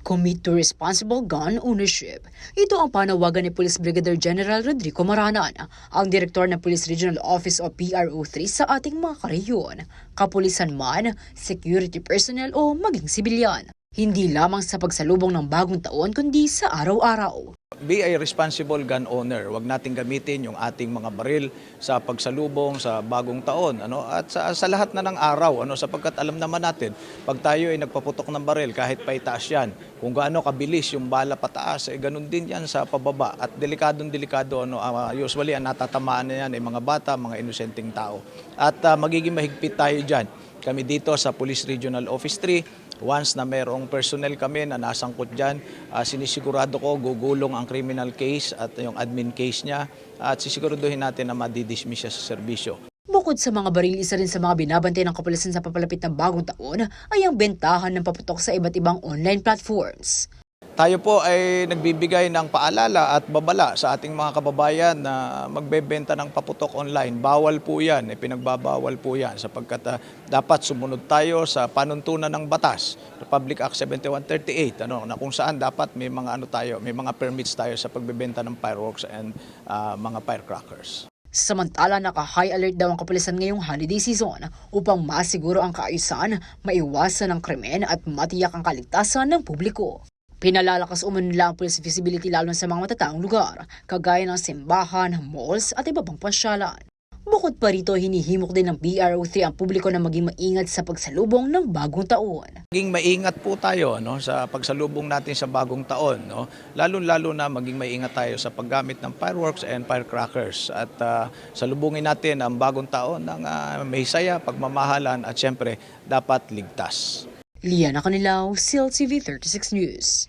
Commit to responsible gun ownership. Ito ang panawagan ni Police Brigadier General Rodrigo Maranan, ang direktor ng Police Regional Office o PRO3 sa ating mga karehiyon, kapulisan man, security personnel o maging sibilyan. Hindi lamang sa pagsalubong ng bagong taon kundi sa araw-araw. Be a responsible gun owner. Huwag nating gamitin yung ating mga baril sa pagsalubong sa bagong taon at sa lahat na ng araw sapagkat alam naman natin pag tayo ay nagpaputok ng baril kahit pa itaas yan, kung gaano kabilis yung bala pataas ganun din yan sa pababa at delikado usually ang natatamaan na yan ay mga bata, mga inosenteng tao. At magiging mahigpit tayo diyan. Kami dito sa Police Regional Office 3, once na mayroong personnel kami na nasangkot dyan, sinisigurado ko gugulong ang criminal case at yung admin case niya at sisiguraduhin natin na madidismiss siya sa serbisyo. Bukod sa mga baril, isa rin sa mga binabantay ng kapulisan sa papalapit ng bagong taon ay ang bentahan ng paputok sa iba't ibang online platforms. Tayo po ay nagbibigay ng paalala at babala sa ating mga kababayan na magbebenta ng paputok online. Bawal po yan, pinagbabawal po yan sapagkat dapat sumunod tayo sa panuntunan ng batas, Republic Act 7138, na kung saan dapat may mga may mga permits tayo sa pagbebenta ng fireworks and mga firecrackers. Samantala, naka-high alert daw ang kapulisan ngayong holiday season upang masiguro ang kaayusan, maiwasan ang krimen at matiyak ang kaligtasan ng publiko. Pinalalakas umano nila ang police visibility lalo sa mga matataong lugar, kagaya ng simbahan, malls at iba pang pasyalan. Bukod pa rito, hinihimok din ng PRO3 ang publiko na maging maingat sa pagsalubong ng bagong taon. Maging maingat po tayo sa pagsalubong natin sa bagong taon. Lalo-lalo na maging maingat tayo sa paggamit ng fireworks and firecrackers. At salubungin natin ang bagong taon ng may saya, pagmamahalan at syempre dapat ligtas. Liana Canilaw, CLTV 36 News.